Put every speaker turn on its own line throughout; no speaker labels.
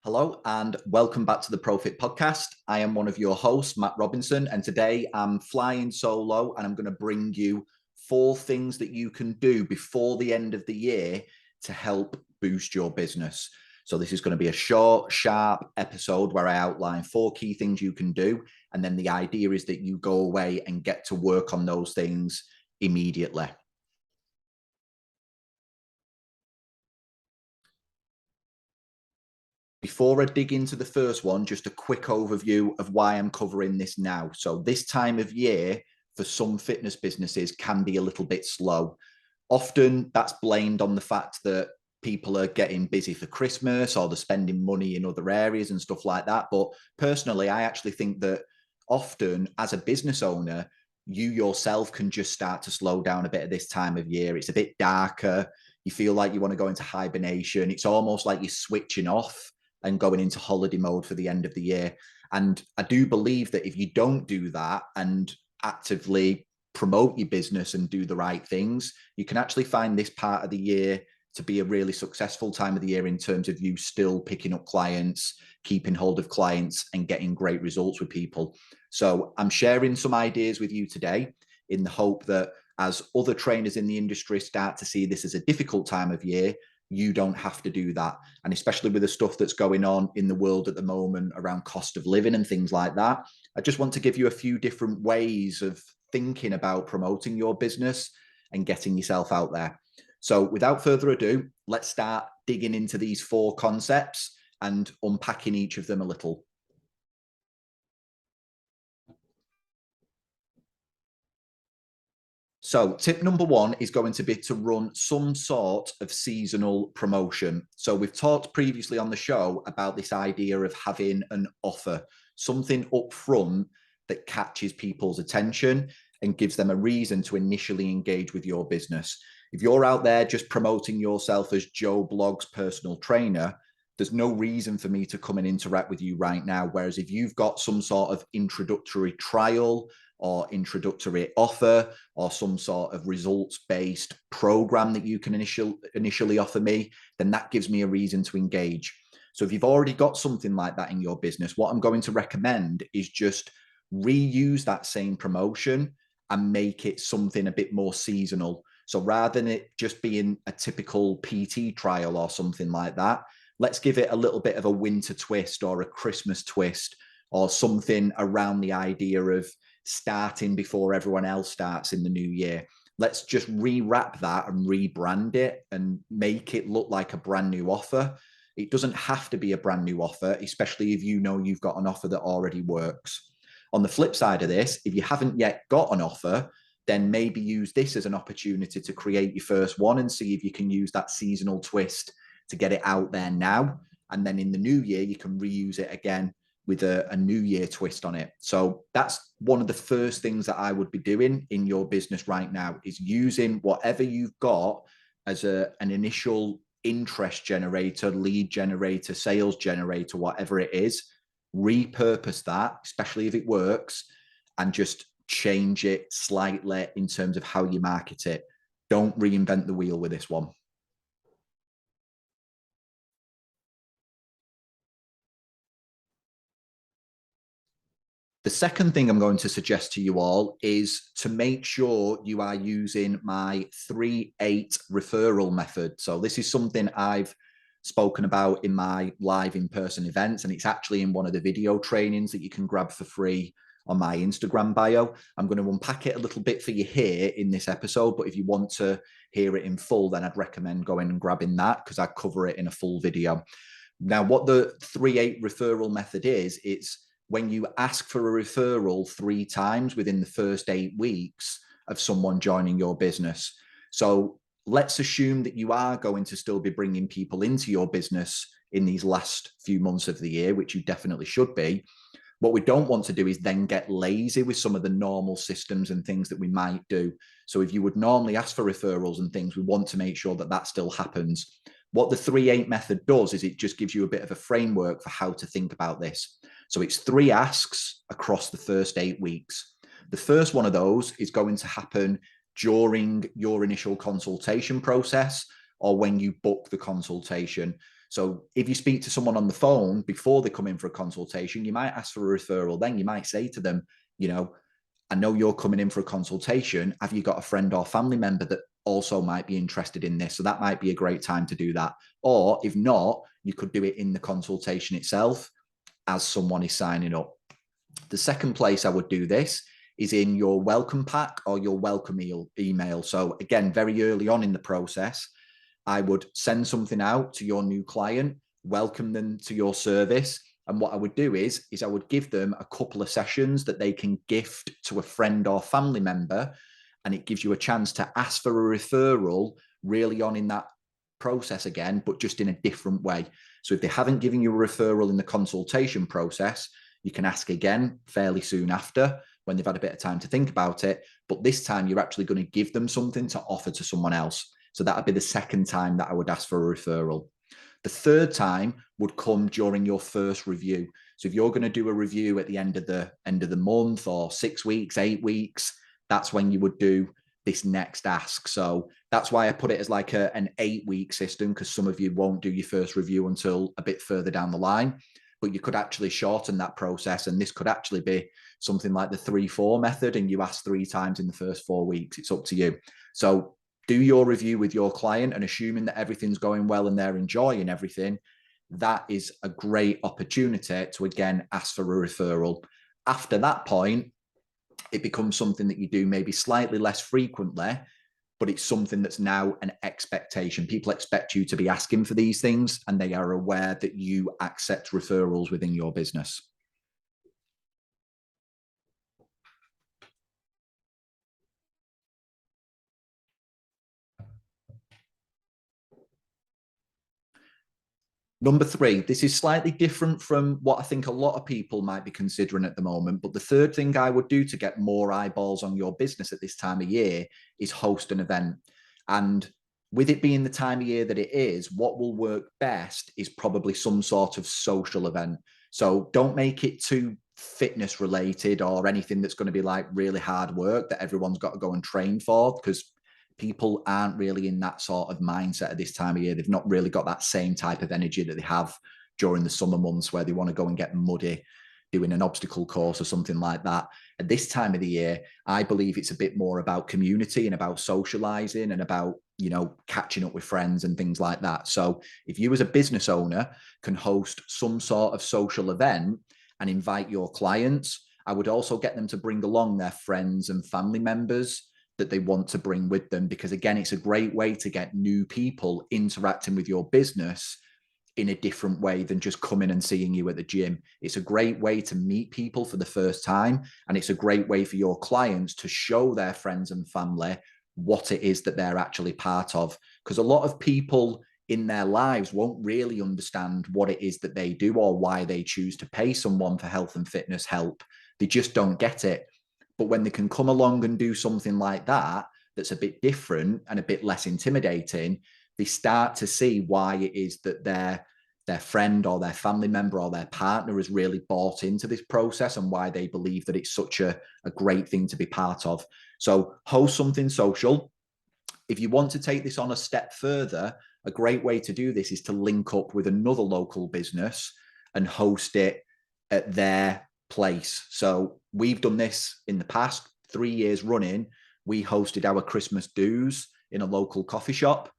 Hello and welcome back to the Profit Podcast. I am one of your hosts, Matt Robinson, and today I'm flying solo and I'm going to bring you 4 things that you can do before the end of the year to help boost your business. So this is going to be a short, sharp episode where I outline 4 key things you can do. And then the idea is that you go away and get to work on those things immediately. Before I dig into the first one, just a quick overview of why I'm covering this now. So this time of year for some fitness businesses can be a little bit slow. Often that's blamed on the fact that people are getting busy for Christmas or they're spending money in other areas and stuff like that. But personally, I actually think that often as a business owner, you yourself can just start to slow down a bit at this time of year. It's a bit darker. You feel like you want to go into hibernation. It's almost like you're switching off and going into holiday mode for the end of the year. And I do believe that if you don't do that and actively promote your business and do the right things, you can actually find this part of the year to be a really successful time of the year in terms of you still picking up clients, keeping hold of clients and getting great results with people. So I'm sharing some ideas with you today in the hope that as other trainers in the industry start to see this as a difficult time of year, you don't have to do that. And especially with the stuff that's going on in the world at the moment around cost of living and things like that, I just want to give you a few different ways of thinking about promoting your business and getting yourself out there. So without further ado, let's start digging into these 4 concepts and unpacking each of them a little. So tip number 1 is going to be to run some sort of seasonal promotion. So we've talked previously on the show about this idea of having an offer, something up front that catches people's attention and gives them a reason to initially engage with your business. If you're out there just promoting yourself as Joe Blogg's personal trainer, there's no reason for me to come and interact with you right now. Whereas if you've got some sort of introductory trial or introductory offer or some sort of results-based program that you can initially offer me, then that gives me a reason to engage. So if you've already got something like that in your business, what I'm going to recommend is just reuse that same promotion and make it something a bit more seasonal. So rather than it just being a typical PT trial or something like that, let's give it a little bit of a winter twist or a Christmas twist or something around the idea of starting before everyone else starts in the new year. Let's just rewrap that and rebrand it and make it look like a brand new offer. It doesn't have to be a brand new offer, especially if you know you've got an offer that already works. On the flip side of this, if you haven't yet got an offer, then maybe use this as an opportunity to create your first one and see if you can use that seasonal twist to get it out there now. And then in the new year, you can reuse it again with a new year twist on it. So that's one of the first things that I would be doing in your business right now is using whatever you've got as an initial interest generator, lead generator, sales generator, whatever it is, repurpose that, especially if it works, and just change it slightly in terms of how you market it. Don't reinvent the wheel with this one. The second thing I'm going to suggest to you all is to make sure you are using my 3-8 referral method. So this is something I've spoken about in my live in-person events, and it's actually in one of the video trainings that you can grab for free on my Instagram bio. I'm going to unpack it a little bit for you here in this episode, but if you want to hear it in full, then I'd recommend going and grabbing that because I cover it in a full video. Now, what the 3-8 referral method is, it's when you ask for a referral 3 times within the first 8 weeks of someone joining your business. So let's assume that you are going to still be bringing people into your business in these last few months of the year, which you definitely should be. What we don't want to do is then get lazy with some of the normal systems and things that we might do. So if you would normally ask for referrals and things, we want to make sure that that still happens. What the 3-8 method does is it just gives you a bit of a framework for how to think about this. So it's 3 asks across the first 8 weeks. The first one of those is going to happen during your initial consultation process or when you book the consultation. So if you speak to someone on the phone before they come in for a consultation, you might ask for a referral. Then you might say to them, you know, I know you're coming in for a consultation. Have you got a friend or family member that also might be interested in this? So that might be a great time to do that. Or if not, you could do it in the consultation itself as someone is signing up. The second place I would do this is in your welcome pack or your welcome email. So again, very early on in the process, I would send something out to your new client, welcome them to your service. And what I would do is I would give them a couple of sessions that they can gift to a friend or family member. And it gives you a chance to ask for a referral really on in that process again, but just in a different way. So if they haven't given you a referral in the consultation process, you can ask again fairly soon after when they've had a bit of time to think about it. But this time you're actually going to give them something to offer to someone else. So that would be the second time that I would ask for a referral. The third time would come during your first review. So if you're going to do a review at the end of the month or 6 weeks, 8 weeks, that's when you would do this next ask. So that's why I put it as like an 8-week system, because some of you won't do your first review until a bit further down the line. But you could actually shorten that process, and this could actually be something like the 3-4 method, and you ask 3 times in the first 4 weeks. It's up to you. So do your review with your client, and assuming that everything's going well and they're enjoying everything, that is a great opportunity to again ask for a referral. After that point, it becomes something that you do maybe slightly less frequently, but it's something that's now an expectation. People expect you to be asking for these things, and they are aware that you accept referrals within your business. Number 3, this is slightly different from what I think a lot of people might be considering at the moment. But the third thing I would do to get more eyeballs on your business at this time of year is host an event. And with it being the time of year that it is, what will work best is probably some sort of social event. So don't make it too fitness related or anything that's going to be like really hard work that everyone's got to go and train for, because people aren't really in that sort of mindset at this time of year. They've not really got that same type of energy that they have during the summer months, where they want to go and get muddy doing an obstacle course or something like that. At this time of the year, I believe it's a bit more about community and about socializing and about, you know, catching up with friends and things like that. So if you as a business owner can host some sort of social event and invite your clients, I would also get them to bring along their friends and family members that they want to bring with them, because again, it's a great way to get new people interacting with your business in a different way than just coming and seeing you at the gym. It's a great way to meet people for the first time, and it's a great way for your clients to show their friends and family what it is that they're actually part of, because a lot of people in their lives won't really understand what it is that they do or why they choose to pay someone for health and fitness help. They just don't get it. But when they can come along and do something like that, that's a bit different and a bit less intimidating, they start to see why it is that their friend or their family member or their partner has really bought into this process, and why they believe that it's such a great thing to be part of. So host something social. If you want to take this on a step further, a great way to do this is to link up with another local business and host it at their place. So we've done this in the past 3 years running. We hosted our Christmas do's in a local coffee shop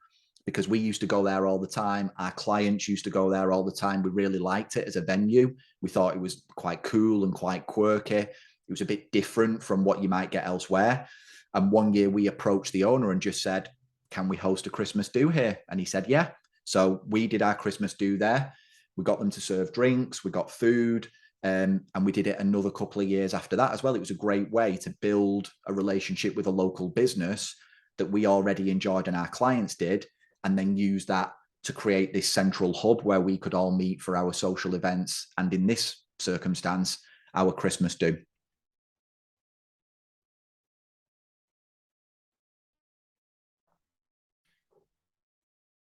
because we used to go there all the time. Our clients used to go there all the time. We really liked it as a venue. We thought it was quite cool and quite quirky. It was a bit different from what you might get elsewhere. And one year we approached the owner and just said, can we host a Christmas do here? And he said, yeah. So we did our Christmas do there. We got them to serve drinks, we got food, and we did it another couple of years after that as well. It was a great way to build a relationship with a local business that we already enjoyed and our clients did, and then use that to create this central hub where we could all meet for our social events. And in this circumstance, our Christmas do.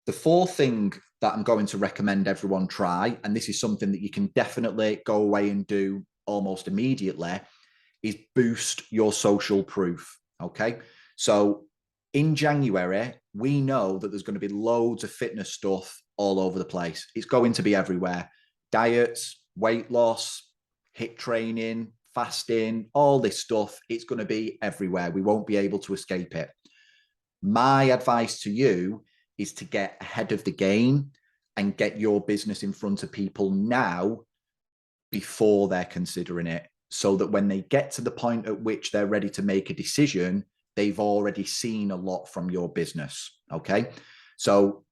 The fourth thing that I'm going to recommend everyone try, and this is something that you can definitely go away and do almost immediately, is boost your social proof. Okay. So in January, we know that there's going to be loads of fitness stuff all over the place. It's going to be everywhere. Diets, weight loss, HIIT training, fasting, all this stuff, it's going to be everywhere. We won't be able to escape it. My advice to you is to get ahead of the game and get your business in front of people now before they're considering it, so that when they get to the point at which they're ready to make a decision, they've already seen a lot from your business. Okay. So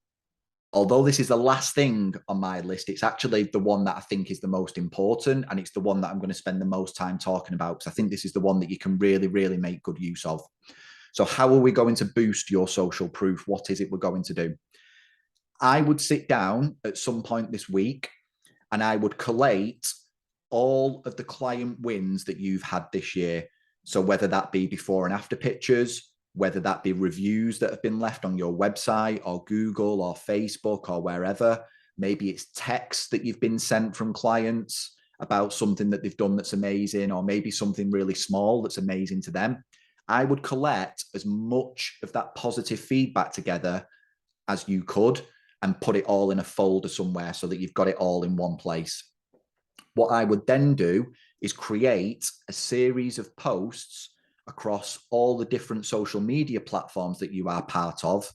although this is the last thing on my list, it's actually the one that I think is the most important. And it's the one that I'm going to spend the most time talking about, because I think this is the one that you can really, really make good use of. So how are we going to boost your social proof? What is it we're going to do? I would sit down at some point this week and I would collate all of the client wins that you've had this year. So whether that be before and after pictures, whether that be reviews that have been left on your website or Google or Facebook or wherever, maybe it's texts that you've been sent from clients about something that they've done that's amazing, or maybe something really small that's amazing to them. I would collect as much of that positive feedback together as you could and put it all in a folder somewhere so that you've got it all in one place. What I would then do is create a series of posts across all the different social media platforms that you are part of.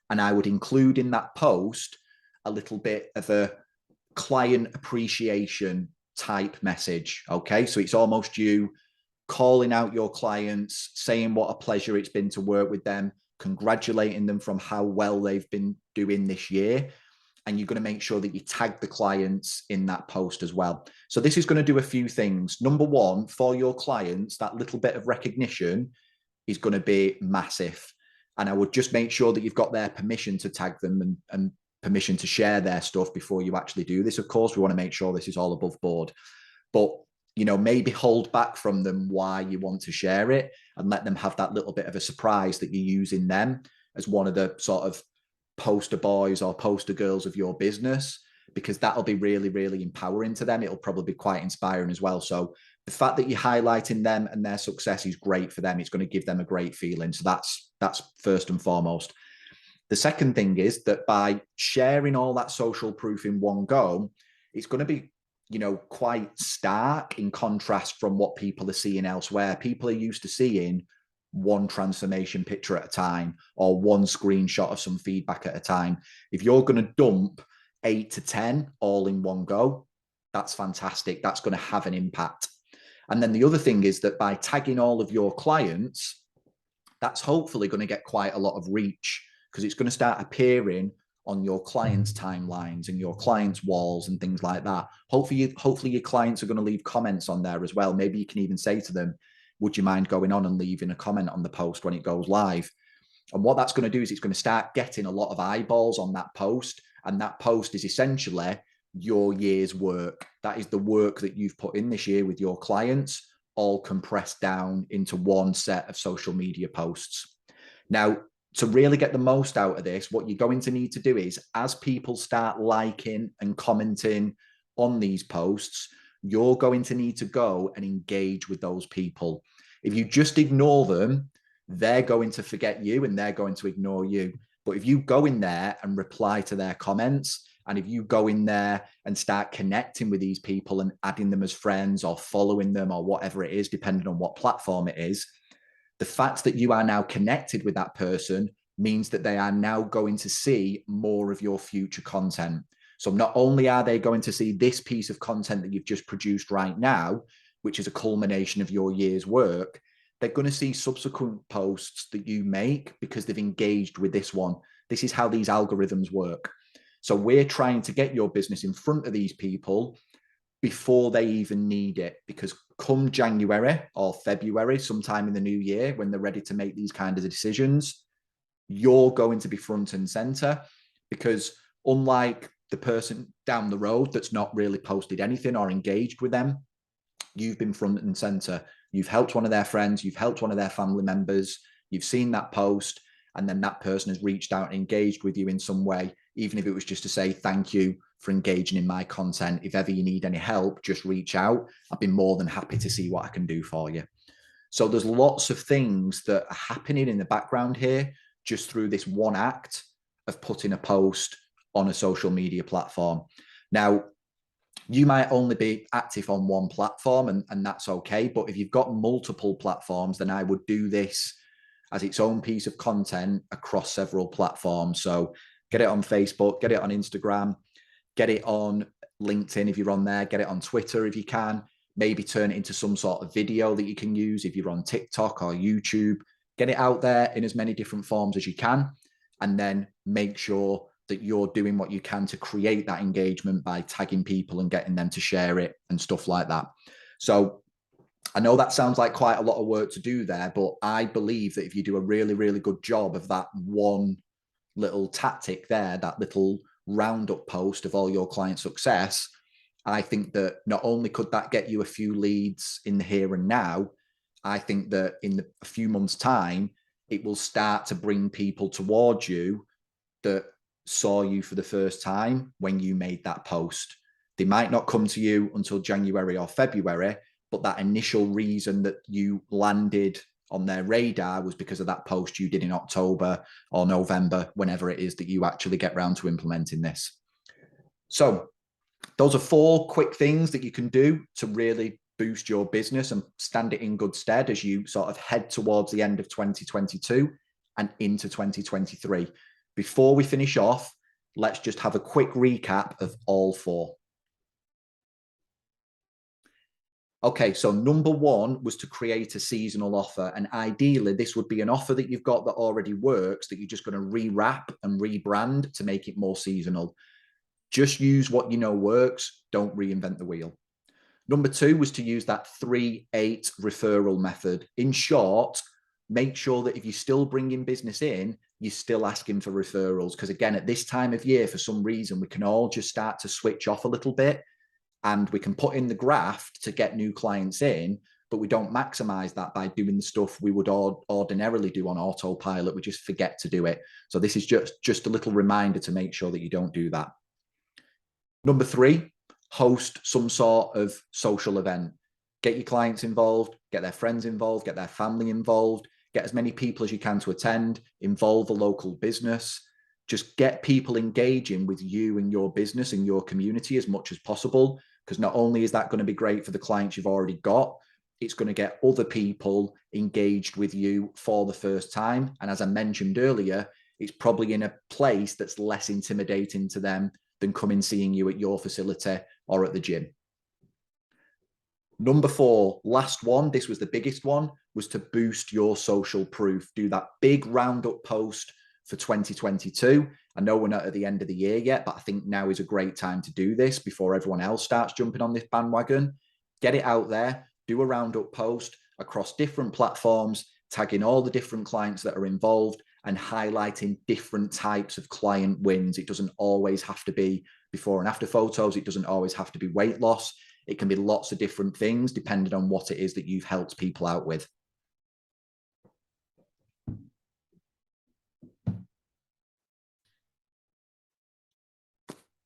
And I would include in that post a little bit of a client appreciation type message. Okay. So it's almost you calling out your clients, saying what a pleasure it's been to work with them, congratulating them from how well they've been doing this year. And you're going to make sure that you tag the clients in that post as well. So this is going to do a few things. Number one, for your clients, that little bit of recognition is going to be massive. And I would just make sure that you've got their permission to tag them and permission to share their stuff before you actually do this. Of course, we want to make sure this is all above board, but maybe hold back from them why you want to share it and let them have that little bit of a surprise that you're using them as one of the sort of poster boys or poster girls of your business, because that'll be really, really empowering to them. It'll probably be quite inspiring as well. So the fact that you're highlighting them and their success is great for them. It's going to give them a great feeling. So that's first and foremost. The second thing is that by sharing all that social proof in one go, it's going to be quite stark in contrast from what people are seeing elsewhere. People are used to seeing one transformation picture at a time or one screenshot of some feedback at a time. If you're going to dump 8 to 10 all in one go, that's fantastic. That's going to have an impact. And then the other thing is that by tagging all of your clients, that's hopefully going to get quite a lot of reach, because it's going to start appearing on your clients' timelines and your clients' walls and things like that. Hopefully your clients are going to leave comments on there as well. Maybe you can even say to them, would you mind going on and leaving a comment on the post when it goes live? And what that's going to do is it's going to start getting a lot of eyeballs on that post. And that post is essentially your year's work. That is the work that you've put in this year with your clients, all compressed down into one set of social media posts. Now, to really get the most out of this, what you're going to need to do is, as people start liking and commenting on these posts, you're going to need to go and engage with those people. If you just ignore them, they're going to forget you and they're going to ignore you. But if you go in there and reply to their comments, and if you go in there and start connecting with these people and adding them as friends or following them or whatever it is, depending on what platform it is, the fact that you are now connected with that person means that they are now going to see more of your future content. So not only are they going to see this piece of content that you've just produced right now, which is a culmination of your year's work, they're going to see subsequent posts that you make because they've engaged with this one. This is how these algorithms work. So we're trying to get your business in front of these people before they even need it, because come January or February, sometime in the new year, when they're ready to make these kinds of decisions, you're going to be front and center, because unlike the person down the road that's not really posted anything or engaged with them, you've been front and center. You've helped one of their friends, you've helped one of their family members, you've seen that post, and then that person has reached out and engaged with you in some way, even if it was just to say, thank you for engaging in my content. If ever you need any help, just reach out. I'd be more than happy to see what I can do for you. So there's lots of things that are happening in the background here just through this one act of putting a post on a social media platform. Now, you might only be active on one platform, and that's okay. But if you've got multiple platforms, then I would do this as its own piece of content across several platforms. So get it on Facebook, get it on Instagram, get it on LinkedIn if you're on there, get it on Twitter if you can, maybe turn it into some sort of video that you can use if you're on TikTok or YouTube. Get it out there in as many different forms as you can, and then make sure that you're doing what you can to create that engagement by tagging people and getting them to share it and stuff like that. So I know that sounds like quite a lot of work to do there, but I believe that if you do a really, really good job of that one little tactic there, that little roundup post of all your client success, I think that not only could that get you a few leads in the here and now, I think that in a few months' time, it will start to bring people towards you that saw you for the first time when you made that post. They might not come to you until January or February, but that initial reason that you landed on their radar was because of that post you did in October or November, whenever it is that you actually get around to implementing this. So those are 4 quick things that you can do to really boost your business and stand it in good stead as you sort of head towards the end of 2022 and into 2023. Before we finish off, let's just have a quick recap of all 4. Okay, so number 1 was to create a seasonal offer. And ideally, this would be an offer that you've got that already works, that you're just going to rewrap and rebrand to make it more seasonal. Just use what you know works. Don't reinvent the wheel. Number 2 was to use that 3-8 referral method. In short, make sure that if you're still bringing business in, you're still asking for referrals. Because again, at this time of year, for some reason, we can all just start to switch off a little bit, and we can put in the graft to get new clients in, but we don't maximize that by doing the stuff we would ordinarily do on autopilot. We just forget to do it. So this is just a little reminder to make sure that you don't do that. Number 3, host some sort of social event. Get your clients involved, get their friends involved, get their family involved, get as many people as you can to attend, involve a local business. Just get people engaging with you and your business and your community as much as possible, because not only is that going to be great for the clients you've already got, it's going to get other people engaged with you for the first time. And as I mentioned earlier, it's probably in a place that's less intimidating to them than coming seeing you at your facility or at the gym. Number 4, last one, this was the biggest one, was to boost your social proof. Do that big roundup post for 2022. I know we're not at the end of the year yet, but I think now is a great time to do this before everyone else starts jumping on this bandwagon. Get it out there, do a roundup post across different platforms, tagging all the different clients that are involved and highlighting different types of client wins. It doesn't always have to be before and after photos. It doesn't always have to be weight loss. It can be lots of different things depending on what it is that you've helped people out with.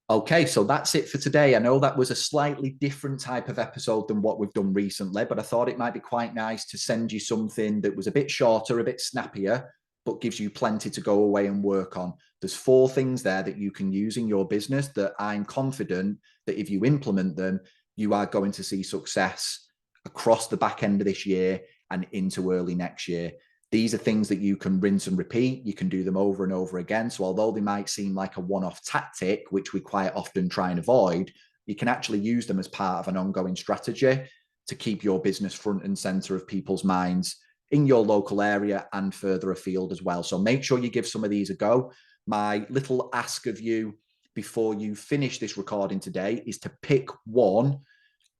Okay, so that's it for today. I know that was a slightly different type of episode than what we've done recently, but I thought it might be quite nice to send you something that was a bit shorter, a bit snappier, but gives you plenty to go away and work on. There's 4 things there that you can use in your business that I'm confident that if you implement them, you are going to see success across the back end of this year and into early next year. These are things that you can rinse and repeat. You can do them over and over again. So although they might seem like a one-off tactic, which we quite often try and avoid, you can actually use them as part of an ongoing strategy to keep your business front and center of people's minds in your local area and further afield as well. So make sure you give some of these a go. My little ask of you before you finish this recording today is to pick one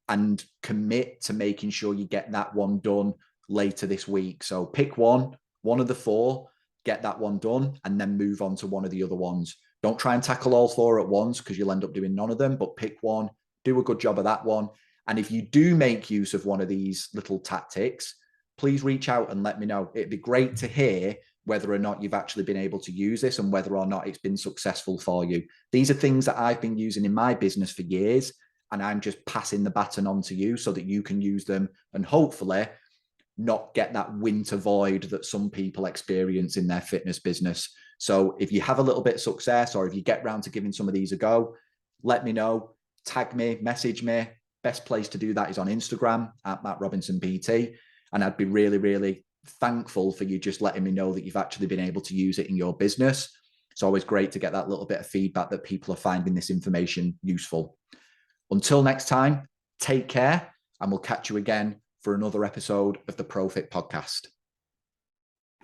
and commit to making sure you get that one done later this week. So pick one of the 4, get that one done, and then move on to one of the other ones. Don't try and tackle all 4 at once because you'll end up doing none of them, but pick one, do a good job of that one. And if you do make use of one of these little tactics, please reach out and let me know. It'd be great to hear whether or not you've actually been able to use this and whether or not it's been successful for you. These are things that I've been using in my business for years, and I'm just passing the baton on to you so that you can use them and hopefully not get that winter void that some people experience in their fitness business. So if you have a little bit of success, or if you get round to giving some of these a go, let me know, tag me, message me. Best place to do that is on Instagram at Matt Robinson PT. And I'd be really, really thankful for you just letting me know that you've actually been able to use it in your business. It's always great to get that little bit of feedback that people are finding this information useful. Until next time, take care, and we'll catch you again for another episode of the ProFit Podcast.